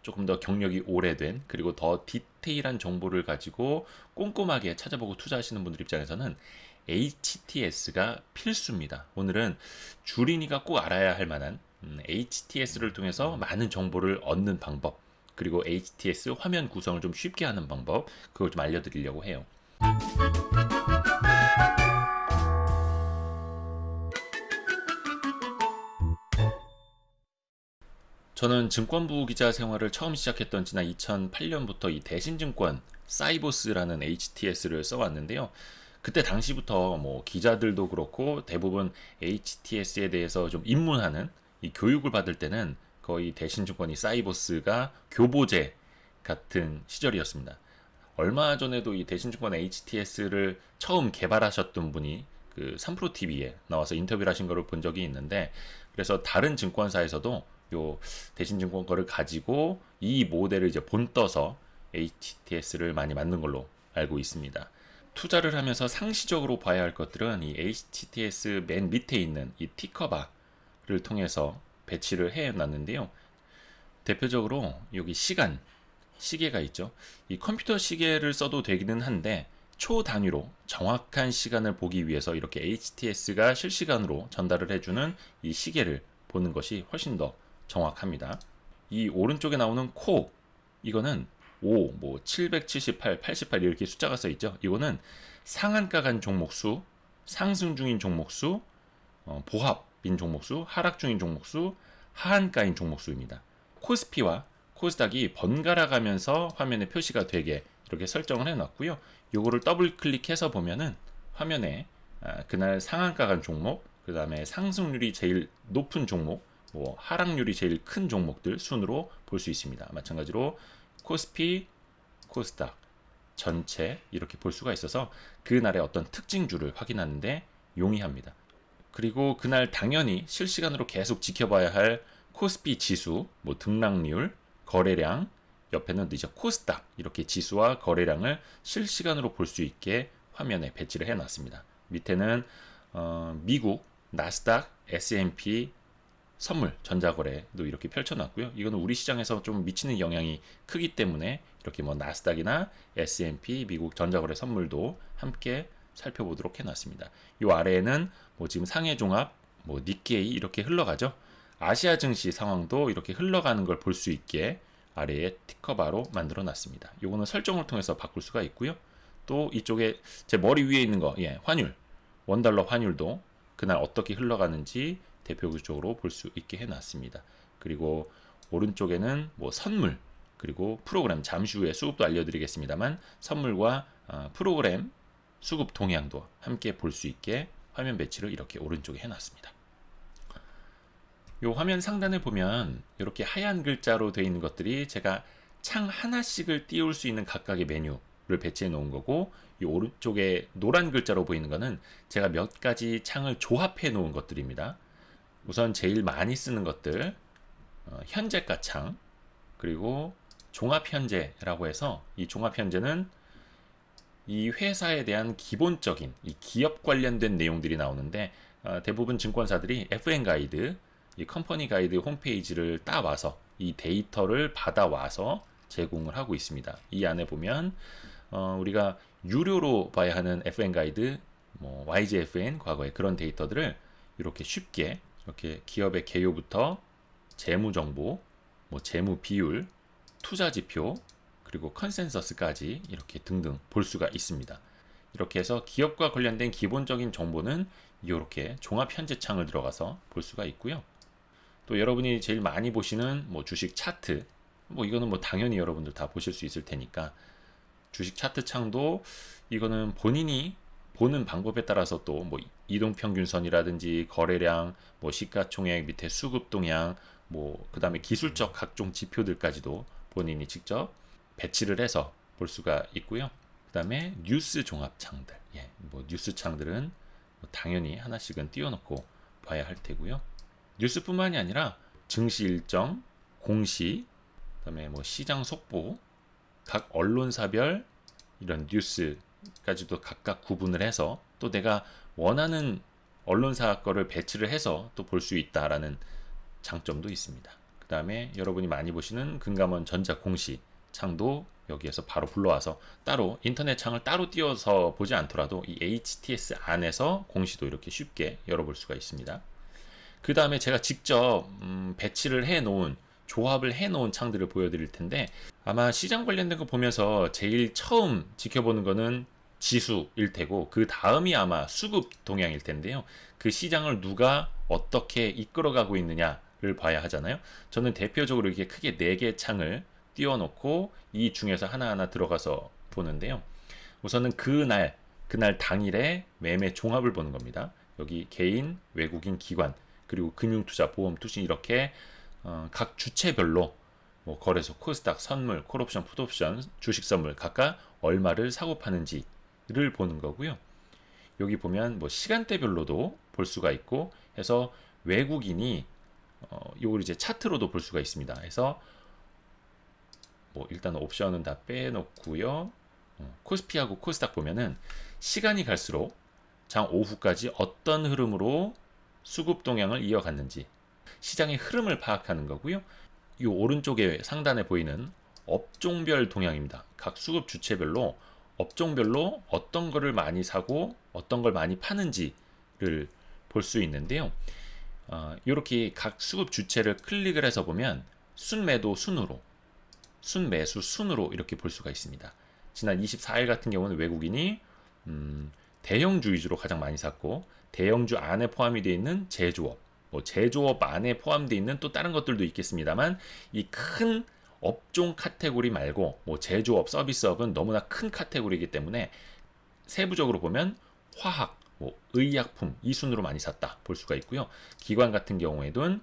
조금 더 경력이 오래된 그리고 더 디테일한 정보를 가지고 꼼꼼하게 찾아보고 투자하시는 분들 입장에서는 HTS가 필수입니다. 오늘은 주린이가 꼭 알아야 할 만한 HTS를 통해서 많은 정보를 얻는 방법, 그리고 HTS 화면 구성을 좀 쉽게 하는 방법, 그걸 좀 알려드리려고 해요. 저는 증권부 기자 생활을 처음 시작했던 지난 2008년부터 이 대신증권 사이보스라는 HTS를 써왔는데요. 그때 당시부터 뭐 기자들도 그렇고 대부분 HTS에 대해서 좀 입문하는 이 교육을 받을 때는 거의 대신증권이 사이보스가 교보제 같은 시절이었습니다. 얼마 전에도 이 대신증권 HTS를 처음 개발하셨던 분이 그 3프로TV에 나와서 인터뷰를 하신 거를 본 적이 있는데, 그래서 다른 증권사에서도 요 대신증권 거를 가지고 이 모델을 이제 본떠서 HTS를 많이 만든 걸로 알고 있습니다. 투자를 하면서 상시적으로 봐야 할 것들은 이 HTS 맨 밑에 있는 이 티커바를 통해서 배치를 해 놨는데요. 대표적으로 여기 시계가 있죠. 이 컴퓨터 시계를 써도 되기는 한데 초 단위로 정확한 시간을 보기 위해서 이렇게 HTS가 실시간으로 전달을 해주는 이 시계를 보는 것이 훨씬 더 정확합니다. 이 오른쪽에 나오는 코, 이거는 5, 778, 88 이렇게 숫자가 써 있죠. 이거는 상한가 간 종목 수, 상승 중인 종목 수, 보합인 종목 수, 하락 중인 종목 수, 하한가인 종목 수입니다. 코스피와 코스닥이 번갈아 가면서 화면에 표시가 되게 이렇게 설정을 해놨고요. 요거를 더블 클릭해서 보면은 화면에 그날 상한가 간 종목, 그 다음에 상승률이 제일 높은 종목, 뭐 하락률이 제일 큰 종목들 순으로 볼 수 있습니다. 마찬가지로 코스피, 코스닥 전체 이렇게 볼 수가 있어서 그날의 어떤 특징주를 확인하는데 용이합니다. 그리고 그날 당연히 실시간으로 계속 지켜봐야 할 코스피 지수, 뭐 등락률, 거래량, 옆에는 이제 코스닥 이렇게 지수와 거래량을 실시간으로 볼 수 있게 화면에 배치를 해놨습니다. 밑에는 미국 나스닥, S&P 선물 전자거래도 이렇게 펼쳐놨고요. 이거는 우리 시장에서 좀 미치는 영향이 크기 때문에 이렇게 뭐 나스닥이나 S&P 미국 전자거래 선물도 함께 살펴보도록 해놨습니다. 이 아래에는 뭐 지금 상해 종합, 뭐 니케이 이렇게 흘러가죠. 아시아 증시 상황도 이렇게 흘러가는 걸 볼 수 있게 아래에 티커바로 만들어 놨습니다. 이거는 설정을 통해서 바꿀 수가 있고요. 또 이쪽에 제 머리 위에 있는 거, 환율, 원달러 환율도 그날 어떻게 흘러가는지 대표적으로 볼 수 있게 해놨습니다. 그리고 오른쪽에는 뭐 선물, 그리고 프로그램, 잠시 후에 수급도 알려드리겠습니다만 선물과 프로그램 수급 동향도 함께 볼 수 있게 화면 배치를 이렇게 오른쪽에 해놨습니다. 이 화면 상단에 보면 이렇게 하얀 글자로 되어 있는 것들이 제가 창 하나씩을 띄울 수 있는 각각의 메뉴를 배치해 놓은 거고, 이 오른쪽에 노란 글자로 보이는 거는 제가 몇 가지 창을 조합해 놓은 것들입니다. 우선 제일 많이 쓰는 것들, 현재가 창, 그리고 종합현재라고 해서 이 종합현재는 이 회사에 대한 기본적인 이 기업 관련된 내용들이 나오는데, 대부분 증권사들이 FN 가이드, 이 컴퍼니 가이드 홈페이지를 따와서 이 데이터를 받아와서 제공을 하고 있습니다. 이 안에 보면 우리가 유료로 봐야 하는 FN 가이드, 뭐 YGFN 과거의 그런 데이터들을 이렇게 쉽게 이렇게 기업의 개요부터 재무 정보, 뭐 재무 비율, 투자 지표, 그리고 컨센서스까지 이렇게 등등 볼 수가 있습니다. 이렇게 해서 기업과 관련된 기본적인 정보는 이렇게 종합 현재 창을 들어가서 볼 수가 있고요. 또 여러분이 제일 많이 보시는 뭐 주식 차트, 뭐 이거는 뭐 당연히 여러분들 다 보실 수 있을 테니까 주식 차트 창도 이거는 본인이 보는 방법에 따라서 또 뭐 이동평균선이라든지 거래량, 뭐 시가총액 밑에 수급 동향, 뭐 그 다음에 기술적 각종 지표들까지도 본인이 직접 배치를 해서 볼 수가 있고요. 그 다음에 뉴스 종합 창들, 뭐 뉴스 창들은 뭐 당연히 하나씩은 띄워놓고 봐야 할 테고요. 뉴스뿐만이 아니라 증시 일정, 공시, 그다음에 뭐 시장 속보, 각 언론사별 이런 뉴스까지도 각각 구분을 해서 또 내가 원하는 언론사 거를 배치를 해서 또 볼 수 있다라는 장점도 있습니다. 그 다음에 여러분이 많이 보시는 금감원 전자 공시 창도 여기에서 바로 불러와서 따로 인터넷 창을 따로 띄워서 보지 않더라도 이 HTS 안에서 공시도 이렇게 쉽게 열어볼 수가 있습니다. 그 다음에 제가 직접 배치를 해 놓은, 조합을 해 놓은 창들을 보여드릴 텐데, 아마 시장 관련된 거 보면서 제일 처음 지켜보는 거는 지수일 테고, 그 다음이 아마 수급 동향일 텐데요. 그 시장을 누가 어떻게 이끌어가고 있느냐를 봐야 하잖아요. 저는 대표적으로 이렇게 크게 4개 창을 띄워놓고 이 중에서 하나하나 들어가서 보는데요. 우선은 그날 당일에 매매 종합을 보는 겁니다. 여기 개인, 외국인, 기관, 그리고 금융투자, 보험, 투신 이렇게 각 주체별로 뭐 거래소, 코스닥, 선물, 콜옵션, 풋옵션, 주식 선물 각각 얼마를 사고 파는지를 보는 거고요. 여기 보면 뭐 시간대별로도 볼 수가 있고 해서 외국인이 이걸 이제 차트로도 볼 수가 있습니다. 해서 뭐 일단 옵션은 다 빼놓고요. 코스피하고 코스닥 보면은 시간이 갈수록 장 오후까지 어떤 흐름으로 수급 동향을 이어갔는지 시장의 흐름을 파악하는 거고요. 이 오른쪽에 상단에 보이는 업종별 동향입니다. 각 수급 주체별로 업종별로 어떤 거를 많이 사고 어떤 걸 많이 파는지를 볼 수 있는데요. 이렇게 각 수급 주체를 클릭을 해서 보면 순매도 순으로, 순매수 순으로 이렇게 볼 수가 있습니다. 지난 24일 같은 경우는 외국인이 대형주 위주로 가장 많이 샀고, 대형주 안에 포함이 되어 있는 제조업, 뭐 제조업 안에 포함되어 있는 또 다른 것들도 있겠습니다만, 이 큰 업종 카테고리 말고 뭐 제조업, 서비스업은 너무나 큰 카테고리이기 때문에 세부적으로 보면 화학, 뭐 의약품 이 순으로 많이 샀다 볼 수가 있고요. 기관 같은 경우에는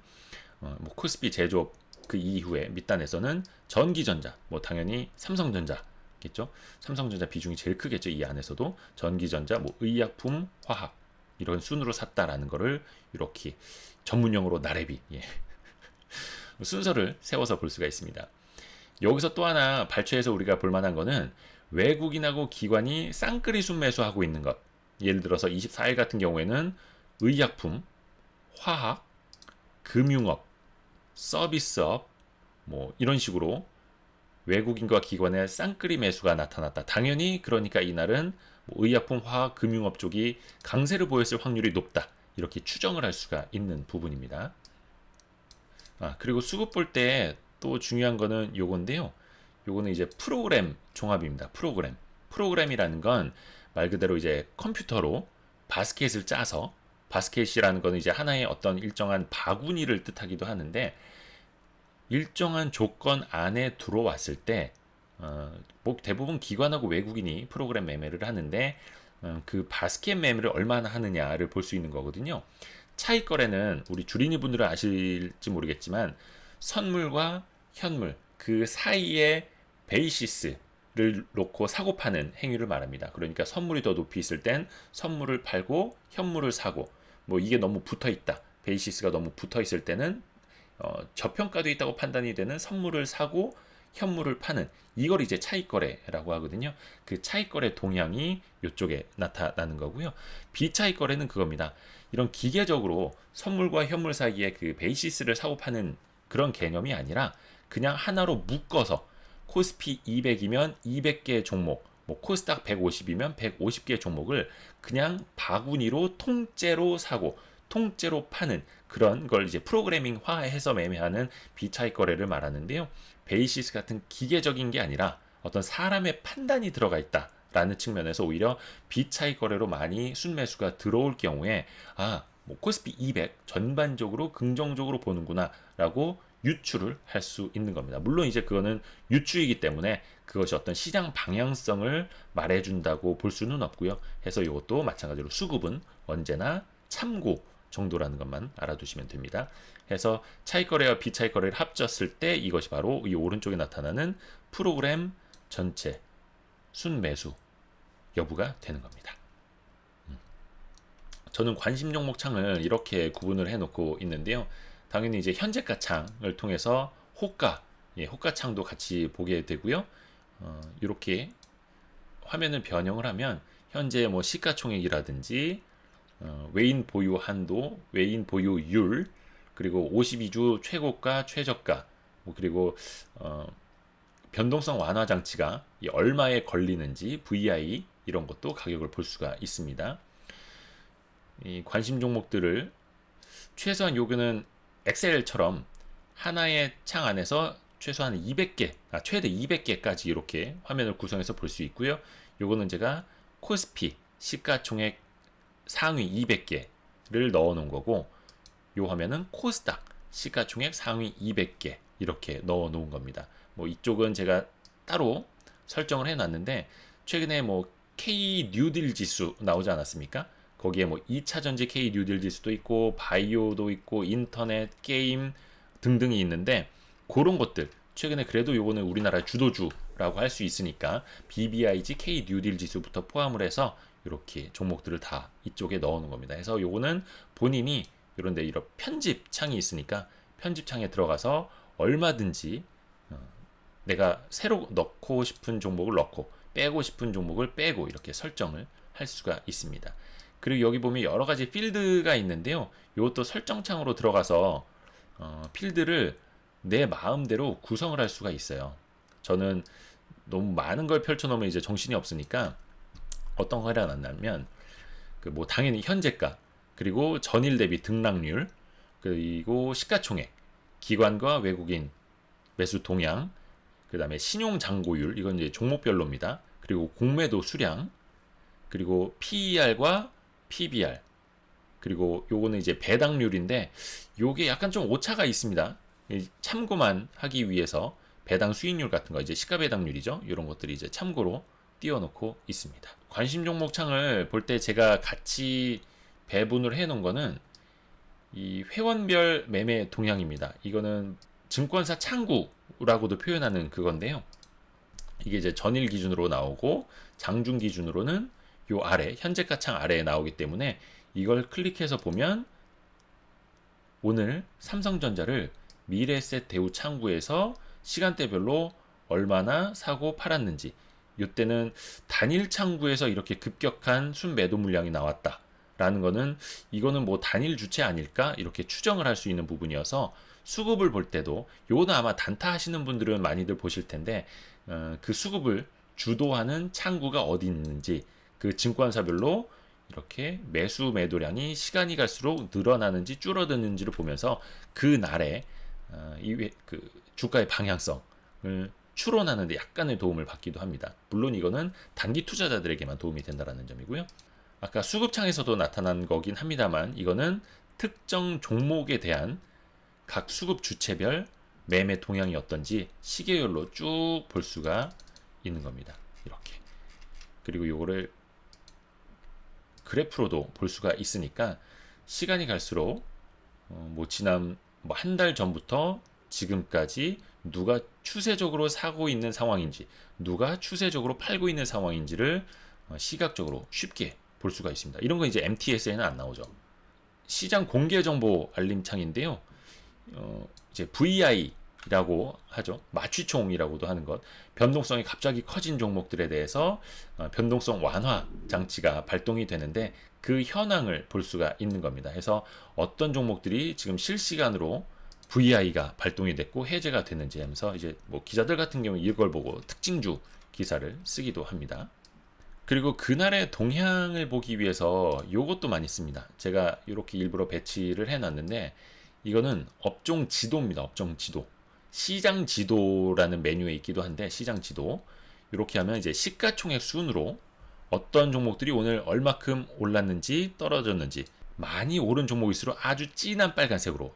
뭐 코스피 제조업 그 이후에 밑단에서는 전기전자, 뭐 당연히 삼성전자겠죠. 삼성전자 비중이 제일 크겠죠. 이 안에서도 전기전자, 뭐 의약품, 화학 이런 순으로 샀다라는 거를 이렇게 전문용어로 나래비, 예. 순서를 세워서 볼 수가 있습니다. 여기서 또 하나 발췌해서 우리가 볼 만한 거는 외국인하고 기관이 쌍끌이 순매수하고 있는 것. 예를 들어서 24일 같은 경우에는 의약품, 화학, 금융업, 서비스업 뭐 이런 식으로 외국인과 기관의 쌍끌이 매수가 나타났다. 당연히 그러니까 이날은 뭐 의약품, 화학, 금융업 쪽이 강세를 보였을 확률이 높다. 이렇게 추정을 할 수가 있는 부분입니다. 그리고 수급 볼 때 또 중요한 거는 요건데요. 요거는 이제 프로그램 종합입니다. 프로그램이라는 건 말 그대로 이제 컴퓨터로 바스켓을 짜서, 바스켓이라는 거는 이제 하나의 어떤 일정한 바구니를 뜻하기도 하는데, 일정한 조건 안에 들어왔을 때 뭐 대부분 기관하고 외국인이 프로그램 매매를 하는데 그 바스켓 매매를 얼마나 하느냐를 볼 수 있는 거거든요. 차익 거래는 우리 주린이 분들은 아실지 모르겠지만 선물과 현물 그 사이에 베이시스를 놓고 사고 파는 행위를 말합니다. 그러니까 선물이 더 높이 있을 땐 선물을 팔고 현물을 사고, 뭐 이게 너무 붙어 있다, 베이시스가 너무 붙어 있을 때는 저평가되어 있다고 판단이 되는 선물을 사고 현물을 파는, 이걸 이제 차익거래라고 하거든요. 그 차익거래 동향이 이쪽에 나타나는 거고요. 비차익거래는 그겁니다. 이런 기계적으로 선물과 현물 사이에 그 베이시스를 사고 파는 그런 개념이 아니라 그냥 하나로 묶어서 코스피 200이면 200개 종목, 뭐 코스닥 150이면 150개 종목을 그냥 바구니로 통째로 사고 통째로 파는 그런 걸 이제 프로그래밍화해서 매매하는 비차익 거래를 말하는데요. 베이시스 같은 기계적인 게 아니라 어떤 사람의 판단이 들어가 있다라는 측면에서 오히려 비차익 거래로 많이 순매수가 들어올 경우에 뭐 코스피 200 전반적으로 긍정적으로 보는구나라고 유추를 할 수 있는 겁니다. 물론 이제 그거는 유추이기 때문에 그것이 어떤 시장 방향성을 말해준다고 볼 수는 없고요. 해서 이것도 마찬가지로 수급은 언제나 참고 정도라는 것만 알아두시면 됩니다. 해서 차익거래와 비차익거래를 합쳤을 때 이것이 바로 이 오른쪽에 나타나는 프로그램 전체 순매수 여부가 되는 겁니다. 저는 관심 종목 창을 이렇게 구분을 해놓고 있는데요. 당연히 이제 현재가 창을 통해서 호가 창도 같이 보게 되고요. 이렇게 화면을 변형을 하면 현재 뭐 시가총액이라든지 외인 보유 한도, 외인 보유율, 그리고 52주 최고가, 최저가, 뭐 그리고 변동성 완화 장치가 얼마에 걸리는지 VI 이런 것도 가격을 볼 수가 있습니다. 이 관심 종목들을 최소한 요거는 엑셀처럼 하나의 창 안에서 최소한 200개, 최대 200개까지 이렇게 화면을 구성해서 볼 수 있고요. 요거는 제가 코스피 시가총액 상위 200개를 넣어 놓은 거고, 요 화면은 코스닥 시가총액 상위 200개 이렇게 넣어 놓은 겁니다. 뭐 이쪽은 제가 따로 설정을 해 놨는데, 최근에 뭐 K 뉴딜 지수 나오지 않았습니까? 거기에 뭐 2차 전지 K 뉴딜 지수도 있고 바이오도 있고 인터넷, 게임 등등이 있는데, 그런 것들 최근에 그래도 요거는 우리나라 주도주라고 할 수 있으니까 BBIG K 뉴딜 지수부터 포함을 해서 이렇게 종목들을 다 이쪽에 넣어 놓은 겁니다. 그래서 요거는 본인이 이런데 이런 편집 창이 있으니까 편집 창에 들어가서 얼마든지 내가 새로 넣고 싶은 종목을 넣고 빼고 싶은 종목을 빼고 이렇게 설정을 할 수가 있습니다. 그리고 여기 보면 여러 가지 필드가 있는데요. 이것도 설정창으로 들어가서 필드를 내 마음대로 구성을 할 수가 있어요. 저는 너무 많은 걸 펼쳐놓으면 이제 정신이 없으니까 어떤 걸 해놨냐면, 그 뭐 당연히 현재가, 그리고 전일 대비 등락률, 그리고 시가총액, 기관과 외국인 매수 동향, 그 다음에 신용 잔고율, 이건 이제 종목별로입니다. 그리고 공매도 수량, 그리고 PER과 PBR, 그리고 요거는 이제 배당률인데 요게 약간 좀 오차가 있습니다. 참고만 하기 위해서 배당 수익률 같은 거, 이제 시가 배당률이죠. 이런 것들이 이제 참고로 띄워놓고 있습니다. 관심 종목 창을 볼 때 제가 같이 배분을 해 놓은 거는 이 회원별 매매 동향입니다. 이거는 증권사 창구라고도 표현하는 그건데요. 이게 이제 전일 기준으로 나오고 장중 기준으로는 요 아래 현재가 창 아래에 나오기 때문에 이걸 클릭해서 보면 오늘 삼성전자를 미래에셋 대우 창구에서 시간대별로 얼마나 사고 팔았는지, 이때는 단일 창구에서 이렇게 급격한 순매도 물량이 나왔다 라는 거는, 이거는 뭐 단일 주체 아닐까 이렇게 추정을 할 수 있는 부분이어서, 수급을 볼 때도 요거는 아마 단타 하시는 분들은 많이들 보실 텐데, 그 수급을 주도하는 창구가 어디 있는지, 그 증권사별로 이렇게 매수 매도량이 시간이 갈수록 늘어나는지 줄어드는지를 보면서 그 날에 그 주가의 방향성을 추론하는 데 약간의 도움을 받기도 합니다. 물론 이거는 단기 투자자들에게만 도움이 된다는 점이고요. 아까 수급창에서도 나타난 거긴 합니다만, 이거는 특정 종목에 대한 각 수급 주체별 매매 동향이 어떤지 시계열로 쭉 볼 수가 있는 겁니다. 이렇게. 그리고 요거를 그래프로도 볼 수가 있으니까 시간이 갈수록 뭐 지난 뭐 한 달 전부터 지금까지 누가 추세적으로 사고 있는 상황인지, 누가 추세적으로 팔고 있는 상황인지를 시각적으로 쉽게 볼 수가 있습니다. 이런 거 이제 MTS에는 안 나오죠. 시장 공개 정보 알림창인데요. 이제 VI라고 하죠. 마취총이라고도 하는 것. 변동성이 갑자기 커진 종목들에 대해서 변동성 완화 장치가 발동이 되는데 그 현황을 볼 수가 있는 겁니다. 그래서 어떤 종목들이 지금 실시간으로 VI가 발동이 됐고 해제가 됐는지 하면서, 이제 뭐 기자들 같은 경우 이걸 보고 특징주 기사를 쓰기도 합니다. 그리고 그날의 동향을 보기 위해서 요것도 많이 씁니다. 제가 이렇게 일부러 배치를 해놨는데, 이거는 업종 지도입니다. 업종 지도. 시장 지도라는 메뉴에 있기도 한데, 시장 지도. 이렇게 하면 이제 시가총액 순으로 어떤 종목들이 오늘 얼마큼 올랐는지 떨어졌는지, 많이 오른 종목일수록 아주 진한 빨간색으로,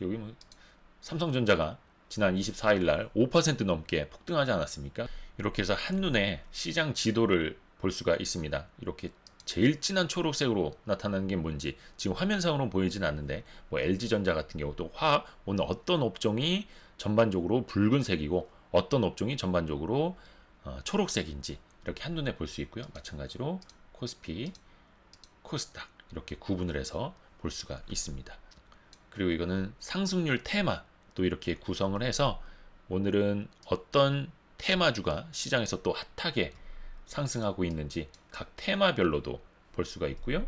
여기 뭐 삼성전자가 지난 24일 날 5% 넘게 폭등하지 않았습니까? 이렇게 해서 한눈에 시장 지도를 볼 수가 있습니다. 이렇게 제일 진한 초록색으로 나타나는 게 뭔지 지금 화면상으로는 보이진 않는데, 뭐 LG전자 같은 경우도 오늘 어떤 업종이 전반적으로 붉은색이고 어떤 업종이 전반적으로 초록색인지 이렇게 한눈에 볼 수 있고요. 마찬가지로 코스피, 코스닥 이렇게 구분을 해서 볼 수가 있습니다. 그리고 이거는 상승률 테마 또 이렇게 구성을 해서 오늘은 어떤 테마주가 시장에서 또 핫하게 상승하고 있는지 각 테마별로도 볼 수가 있고요.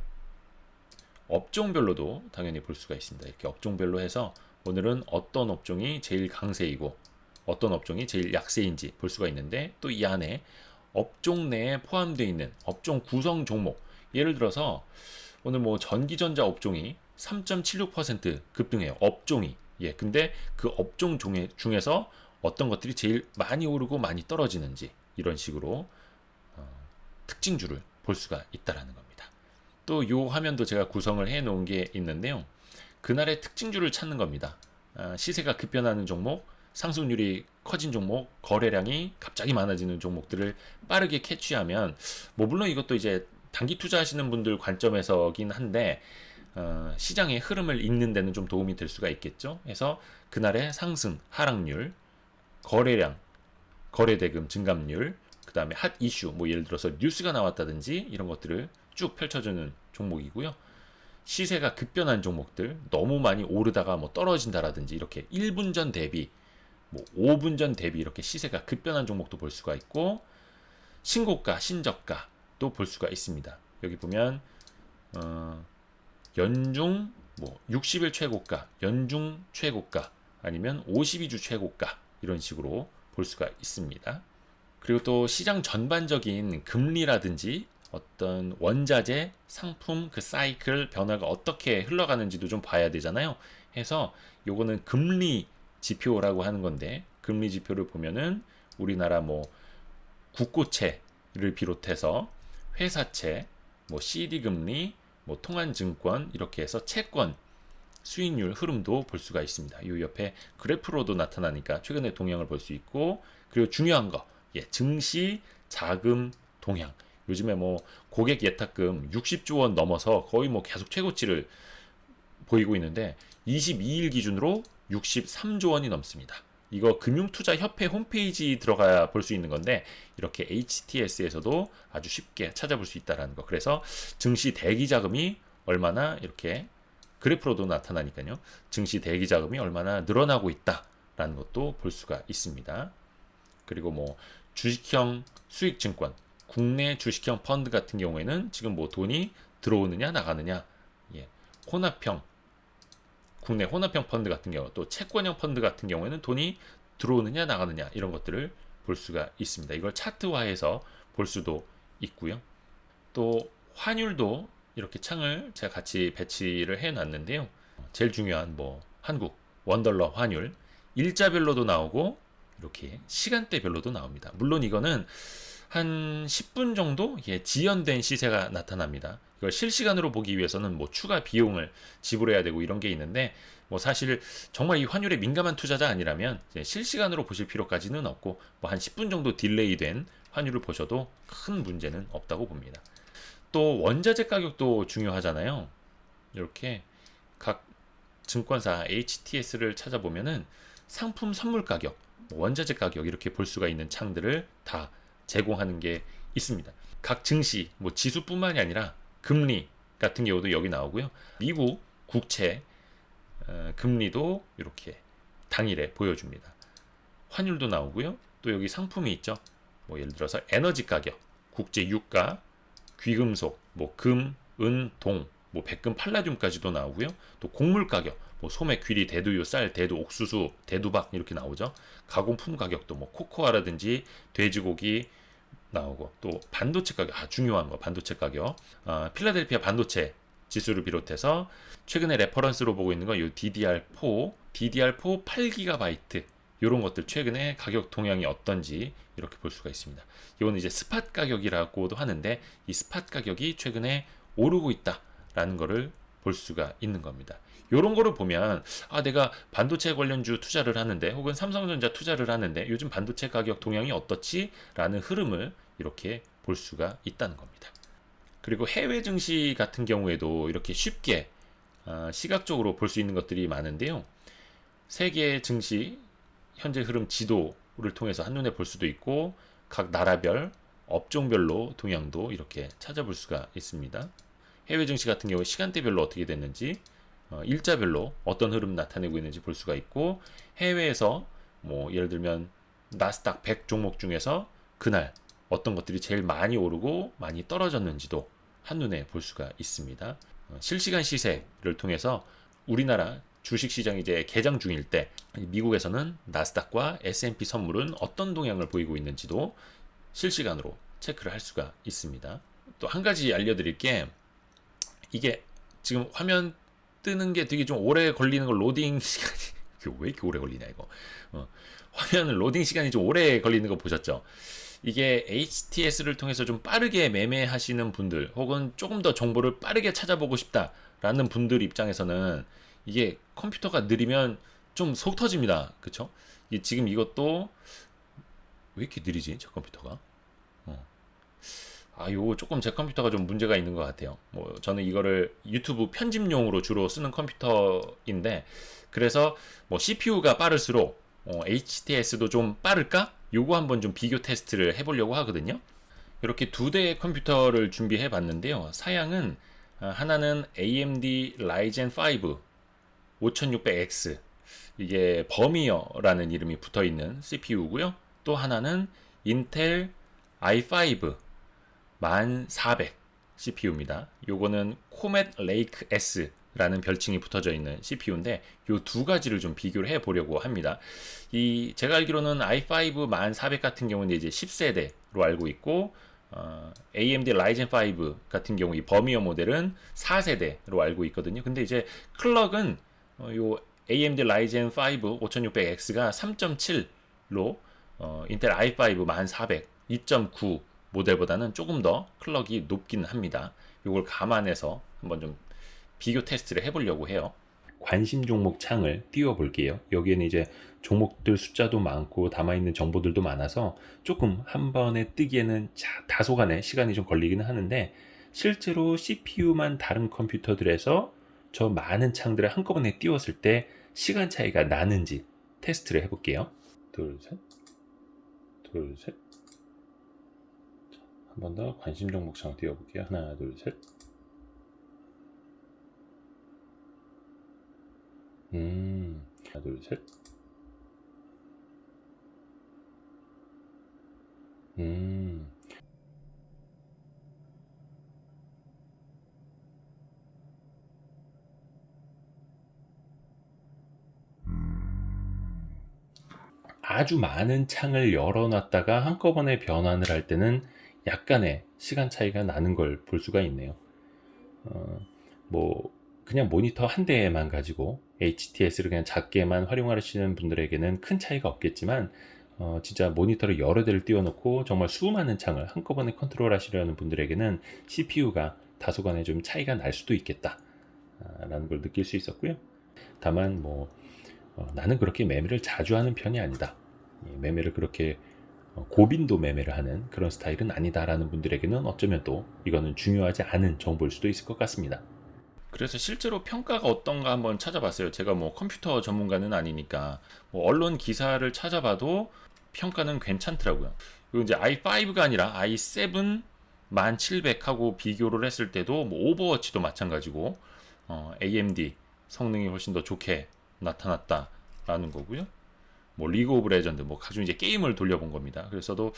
업종별로도 당연히 볼 수가 있습니다. 이렇게 업종별로 해서 오늘은 어떤 업종이 제일 강세이고 어떤 업종이 제일 약세인지 볼 수가 있는데, 또 이 안에 업종 내에 포함되어 있는 업종 구성 종목, 예를 들어서 오늘 뭐 전기전자 업종이 3.76% 급등해요. 업종이. 예, 근데 그 업종 중에서 어떤 것들이 제일 많이 오르고 많이 떨어지는지, 이런 식으로 특징주를 볼 수가 있다라는 겁니다. 또 이 화면도 제가 구성을 해 놓은 게 있는데요. 그날의 특징주를 찾는 겁니다. 시세가 급변하는 종목, 상승률이 커진 종목, 거래량이 갑자기 많아지는 종목들을 빠르게 캐치하면, 뭐 물론 이것도 이제 단기 투자하시는 분들 관점에서긴 한데 시장의 흐름을 읽는 데는 좀 도움이 될 수가 있겠죠. 그래서 그날의 상승, 하락률, 거래량, 거래대금 증감률, 그 다음에 핫 이슈, 뭐 예를 들어서 뉴스가 나왔다든지 이런 것들을 쭉 펼쳐주는 종목이고요. 시세가 급변한 종목들, 너무 많이 오르다가 뭐 떨어진다라든지, 이렇게 1분 전 대비, 뭐 5분 전 대비 이렇게 시세가 급변한 종목도 볼 수가 있고, 신고가, 신저가도 볼 수가 있습니다. 여기 보면 연중 뭐 60일 최고가, 연중 최고가, 아니면 52주 최고가, 이런 식으로 볼 수가 있습니다. 그리고 또 시장 전반적인 금리라든지 어떤 원자재, 상품 그 사이클 변화가 어떻게 흘러가는지도 좀 봐야 되잖아요. 해서 요거는 금리 지표라고 하는 건데, 금리 지표를 보면은 우리나라 뭐 국고채를 비롯해서 회사채, 뭐 CD 금리, 뭐 통한증권, 이렇게 해서 채권 수익률 흐름도 볼 수가 있습니다. 이 옆에 그래프로도 나타나니까 최근의 동향을 볼 수 있고, 그리고 중요한 거, 증시 자금 동향. 요즘에 뭐 고객 예탁금 60조 원 넘어서 거의 뭐 계속 최고치를 보이고 있는데, 22일 기준으로 63조 원이 넘습니다. 이거 금융투자협회 홈페이지 들어가야 볼 수 있는 건데, 이렇게 HTS에서도 아주 쉽게 찾아볼 수 있다는 거. 그래서 증시 대기 자금이 얼마나, 이렇게 그래프로도 나타나니까요, 증시 대기 자금이 얼마나 늘어나고 있다라는 것도 볼 수가 있습니다. 그리고 뭐 주식형 수익증권, 국내 주식형 펀드 같은 경우에는 지금 뭐 돈이 들어오느냐 나가느냐, 혼합형, 국내 혼합형 펀드 같은 경우, 또 채권형 펀드 같은 경우에는 돈이 들어오느냐 나가느냐, 이런 것들을 볼 수가 있습니다. 이걸 차트화해서 볼 수도 있고요. 또 환율도 이렇게 창을 제가 같이 배치를 해 놨는데요. 제일 중요한 뭐 한국 원달러 환율, 일자별로도 나오고 이렇게 시간대별로도 나옵니다. 물론 이거는 한 10분 정도 지연된 시세가 나타납니다. 이걸 실시간으로 보기 위해서는 뭐 추가 비용을 지불해야 되고 이런 게 있는데, 뭐 사실 정말 이 환율에 민감한 투자자 아니라면 실시간으로 보실 필요까지는 없고, 뭐 한 10분 정도 딜레이 된 환율을 보셔도 큰 문제는 없다고 봅니다. 또 원자재 가격도 중요하잖아요. 이렇게 각 증권사 HTS를 찾아보면은 상품 선물 가격, 원자재 가격, 이렇게 볼 수가 있는 창들을 다 제공하는 게 있습니다. 각 증시, 뭐 지수뿐만이 아니라 금리 같은 경우도 여기 나오고요. 미국 국채 금리도 이렇게 당일에 보여줍니다. 환율도 나오고요. 또 여기 상품이 있죠. 뭐 예를 들어서 에너지 가격, 국제 유가, 귀금속, 뭐 금, 은, 동, 뭐 백금, 팔라듐까지도 나오고요. 또 곡물 가격, 뭐 소매, 귀리, 대두유, 쌀, 대두, 옥수수, 대두박, 이렇게 나오죠. 가공품 가격도 뭐 코코아라든지 돼지고기 나오고, 또 반도체 가격, 중요한 거, 반도체 가격, 필라델피아 반도체 지수를 비롯해서 최근에 레퍼런스로 보고 있는 거 이 DDR4 8GB, 이런 것들 최근에 가격 동향이 어떤지 이렇게 볼 수가 있습니다. 이거는 이제 스팟 가격이라고도 하는데, 이 스팟 가격이 최근에 오르고 있다라는 거를 볼 수가 있는 겁니다. 이런 거를 보면 내가 반도체 관련주 투자를 하는데, 혹은 삼성전자 투자를 하는데 요즘 반도체 가격 동향이 어떻지? 라는 흐름을 이렇게 볼 수가 있다는 겁니다. 그리고 해외 증시 같은 경우에도 이렇게 쉽게 시각적으로 볼 수 있는 것들이 많은데요. 세계 증시 현재 흐름 지도를 통해서 한눈에 볼 수도 있고, 각 나라별, 업종별로 동향도 이렇게 찾아볼 수가 있습니다. 해외 증시 같은 경우 시간대별로 어떻게 됐는지, 일자별로 어떤 흐름 나타내고 있는지 볼 수가 있고, 해외에서 뭐 예를 들면 나스닥 100 종목 중에서 그날 어떤 것들이 제일 많이 오르고 많이 떨어졌는지도 한눈에 볼 수가 있습니다. 실시간 시세를 통해서 우리나라 주식시장이 이제 개장 중일 때 미국에서는 나스닥과 S&P 선물은 어떤 동향을 보이고 있는지도 실시간으로 체크를 할 수가 있습니다. 또 한 가지 알려드릴 게, 이게 지금 화면 뜨는 게 되게 좀 오래 걸리는 걸, 로딩 시간이 왜 이렇게 오래 걸리냐 이거. 화면 로딩 시간이 좀 오래 걸리는 거 보셨죠? 이게 HTS를 통해서 좀 빠르게 매매하시는 분들, 혹은 조금 더 정보를 빠르게 찾아보고 싶다라는 분들 입장에서는 이게 컴퓨터가 느리면 좀 속 터집니다. 그쵸? 지금 이것도 왜 이렇게 느리지? 저 컴퓨터가. 요거 조금 제 컴퓨터가 좀 문제가 있는 것 같아요. 뭐 저는 이거를 유튜브 편집용으로 주로 쓰는 컴퓨터인데, 그래서 뭐 CPU가 빠를수록 HTS도 좀 빠를까? 요거 한번 좀 비교 테스트를 해보려고 하거든요. 이렇게 두 대의 컴퓨터를 준비해 봤는데요. 사양은 하나는 AMD Ryzen 5 5600X, 이게 버미어라는 이름이 붙어 있는 CPU고요. 또 하나는 인텔 i5 1400 CPU입니다. 요거는 코멧 레이크 S라는 별칭이 붙어져 있는 CPU인데, 요 두 가지를 좀 비교를 해 보려고 합니다. 제가 알기로는 i5 1400 같은 경우는 이제 10세대로 알고 있고, AMD Ryzen 5 같은 경우 이 버미어 모델은 4세대로 알고 있거든요. 근데 이제 클럭은 요 AMD Ryzen 5 5600X가 3.7로 인텔 i5 1400 2.9 모델보다는 조금 더 클럭이 높긴 합니다. 이걸 감안해서 한번 좀 비교 테스트를 해보려고 해요. 관심 종목 창을 띄워 볼게요. 여기에는 이제 종목들 숫자도 많고 담아있는 정보들도 많아서 조금 한 번에 뜨기에는 다소간의 시간이 좀 걸리기는 하는데, 실제로 CPU만 다른 컴퓨터들에서 저 많은 창들을 한꺼번에 띄웠을 때 시간 차이가 나는지 테스트를 해볼게요. 둘, 셋. 한 번 더 관심 종목 창 띄워볼게요. 하나, 둘, 셋. 하나, 둘, 셋. 아주 많은 창을 열어놨다가 한꺼번에 변환을 할 때는 약간의 시간 차이가 나는 걸 볼 수가 있네요. 뭐 그냥 모니터 한 대만 가지고 HTS를 그냥 작게만 활용하시는 분들에게는 큰 차이가 없겠지만, 진짜 모니터를 여러 대를 띄워놓고 정말 수많은 창을 한꺼번에 컨트롤 하시려는 분들에게는 CPU가 다소간에 좀 차이가 날 수도 있겠다 라는 걸 느낄 수 있었고요. 다만 나는 그렇게 매매를 자주 하는 편이 아니다, 매매를 그렇게 고빈도 매매를 하는 그런 스타일은 아니다라는 분들에게는 어쩌면 또 이거는 중요하지 않은 정보일 수도 있을 것 같습니다. 그래서 실제로 평가가 어떤가 한번 찾아봤어요. 제가 뭐 컴퓨터 전문가는 아니니까 언론 기사를 찾아봐도 평가는 괜찮더라고요. 그리고 이제 i5가 아니라 i7 1700하고 비교를 했을 때도 오버워치도 마찬가지고 AMD 성능이 훨씬 더 좋게 나타났다라는 거고요. 리그 오브 레전드 가지고 이제 게임을 돌려본 겁니다. 그래서도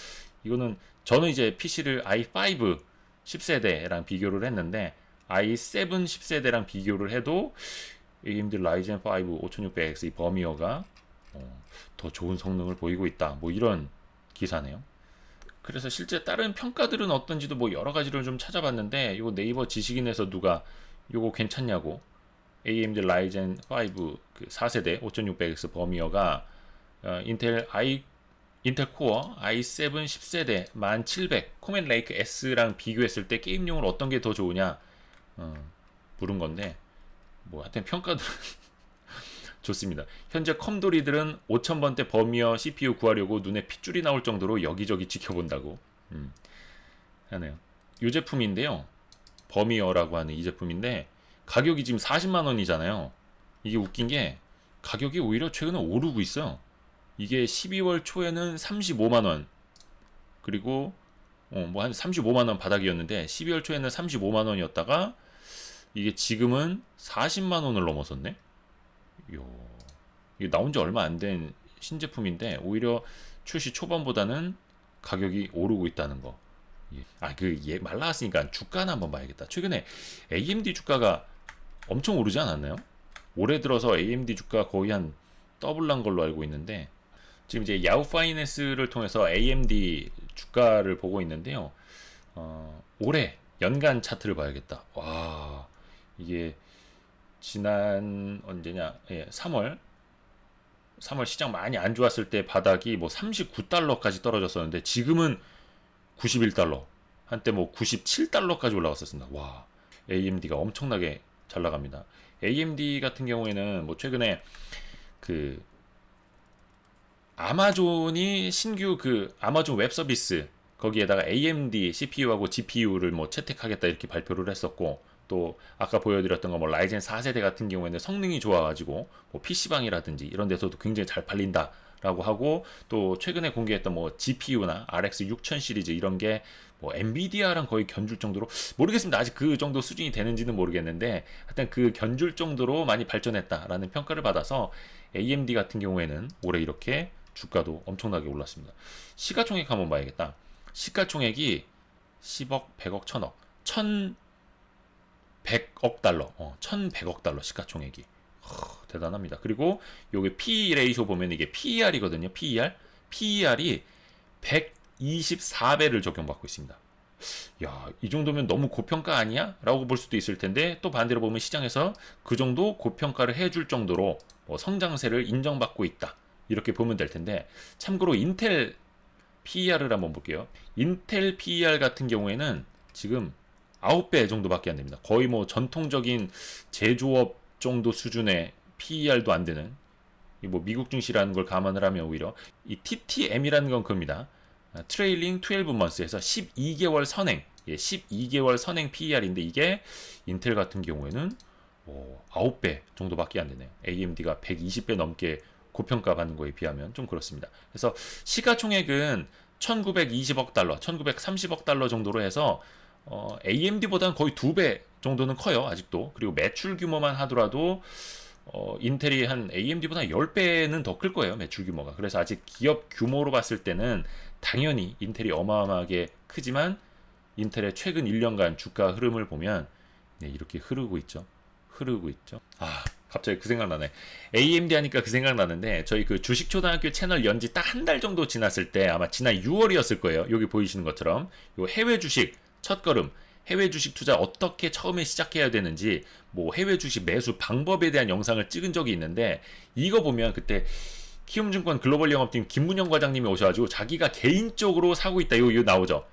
이거는, 저는 이제 PC를 i5 10세대랑 비교를 했는데 i7 10세대랑 비교를 해도 AMD Ryzen 5 5600X 이 버미어가 더 좋은 성능을 보이고 있다, 이런 기사네요. 그래서 실제 다른 평가들은 어떤지도 여러 가지를 좀 찾아봤는데, 이거 네이버 지식인에서 누가 이거 괜찮냐고, AMD Ryzen 5 그 4세대 5600X 버미어가 인텔 코어 i7 10세대 1700 코멘 레이크 S랑 비교했을 때 게임용으로 어떤 게 더 좋으냐 물은 건데, 하여튼 평가도 좋습니다. 현재 컴돌이들은 5000번대 버미어 CPU 구하려고 눈에 핏줄이 나올 정도로 여기저기 지켜본다고 하네요. 이 제품인데요, 버미어라고 하는 이 제품인데 가격이 지금 40만원이잖아요. 이게 웃긴 게 가격이 오히려 최근에 오르고 있어요. 이게 12월 초에는 35만원, 그리고 한 35만원 바닥이었는데 12월 초에는 35만원이었다가 이게 지금은 40만원을 넘어섰네. 이게 나온 지 얼마 안 된 신제품인데 오히려 출시 초반보다는 가격이 오르고 있다는 거. 말 나왔으니까 주가나 한번 봐야겠다. 최근에 AMD 주가가 엄청 오르지 않았나요? 올해 들어서 AMD 주가 거의 한 더블 난 걸로 알고 있는데, 지금 이제 야후 파이낸스를 통해서 AMD 주가를 보고 있는데요. 올해 연간 차트를 봐야겠다. 와, 이게 지난 언제냐? 예, 3월 시장 많이 안 좋았을 때 바닥이 뭐 39달러까지 떨어졌었는데 지금은 91달러, 한때 뭐 97달러까지 올라갔었습니다. 와, AMD가 엄청나게 잘 나갑니다. AMD 같은 경우에는 뭐 최근에 그 아마존이 신규 그 아마존 웹 서비스 거기에다가 AMD CPU하고 GPU를 뭐 채택하겠다 이렇게 발표를 했었고, 또 아까 보여드렸던 거 뭐 라이젠 4세대 같은 경우에는 성능이 좋아가지고 뭐 PC방이라든지 이런 데서도 굉장히 잘 팔린다라고 하고, 또 최근에 공개했던 뭐 GPU나 RX 6000 시리즈 이런 게 뭐 엔비디아랑 거의 견줄 정도로, 모르겠습니다. 아직 그 정도 수준이 되는지는 모르겠는데 하여튼 그 견줄 정도로 많이 발전했다라는 평가를 받아서 AMD 같은 경우에는 올해 이렇게 주가도 엄청나게 올랐습니다. 시가총액 한번 봐야겠다. 시가총액이 10억, 100억, 1000억, 1100억 달러, 1100억 달러 시가총액이. 대단합니다. 그리고 요게 P 레이쇼 보면 이게 PER이거든요. PER이 124배를 적용받고 있습니다. 야, 이 정도면 너무 고평가 아니야? 라고 볼 수도 있을 텐데, 또 반대로 보면 시장에서 그 정도 고평가를 해줄 정도로 뭐 성장세를 인정받고 있다, 이렇게 보면 될 텐데, 참고로 인텔 PER을 한번 볼게요. 인텔 PER 같은 경우에는 지금 9배 정도밖에 안 됩니다. 거의 뭐 전통적인 제조업 정도 수준의 PER도 안 되는, 뭐 미국 증시라는 걸 감안을 하면 오히려 이 TTM이라는 건 그겁니다. 트레일링 12months에서 12개월 선행, 12개월 선행 PER인데 이게 인텔 같은 경우에는 9배 정도밖에 안 되네요. AMD가 120배 넘게 고평가 받는 거에 비하면 좀 그렇습니다. 그래서 시가총액은 1920억 달러, 1930억 달러 정도로 해서 AMD보다는 거의 2배 정도는 커요, 아직도. 그리고 매출 규모만 하더라도 인텔이 한 AMD보다 10배는 더 클 거예요, 매출 규모가. 그래서 아직 기업 규모로 봤을 때는 당연히 인텔이 어마어마하게 크지만, 인텔의 최근 1년간 주가 흐름을 보면 이렇게 흐르고 있죠. 갑자기 그 생각나네. AMD 하니까 그 생각나는데, 저희 그 주식초등학교 채널 연지 딱 한 달 정도 지났을 때, 아마 지난 6월이었을 거예요. 여기 보이시는 것처럼 요 해외 주식 첫걸음, 해외 주식 투자 어떻게 처음에 시작해야 되는지, 뭐 해외 주식 매수 방법에 대한 영상을 찍은 적이 있는데, 이거 보면 그때 키움증권 글로벌 영업팀 김문영 과장님이 오셔가지고 자기가 개인적으로 사고 있다, 이거 나오죠.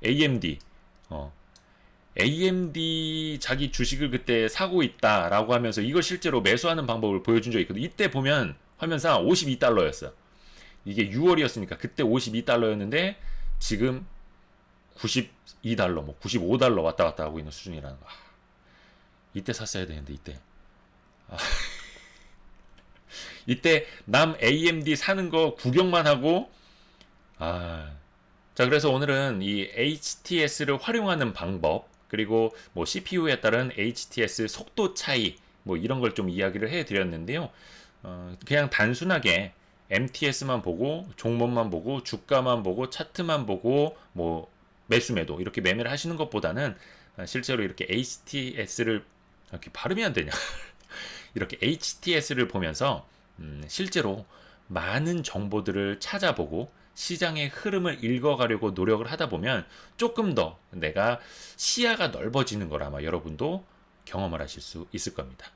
AMD AMD 자기 주식을 그때 사고 있다라고 하면서 이걸 실제로 매수하는 방법을 보여준 적이 있거든요. 이때 보면 화면상 52달러였어요. 이게 6월이었으니까 그때 52달러였는데 지금 92달러, 뭐 95달러 왔다 갔다 하고 있는 수준이라는 거. 이때 샀어야 되는데, 이때 남 AMD 사는 거 구경만 하고. 자, 그래서 오늘은 이 HTS를 활용하는 방법, 그리고 뭐 CPU에 따른 HTS 속도 차이, 뭐 이런 걸 좀 이야기를 해드렸는데요. 그냥 단순하게 MTS만 보고, 종목만 보고, 주가만 보고, 차트만 보고, 뭐 매수 매도 이렇게 매매를 하시는 것보다는 실제로 이렇게 HTS를, 이렇게 발음이 안 되냐 이렇게 HTS를 보면서 실제로 많은 정보들을 찾아보고 시장의 흐름을 읽어가려고 노력을 하다 보면 조금 더 내가 시야가 넓어지는 걸 아마 여러분도 경험을 하실 수 있을 겁니다.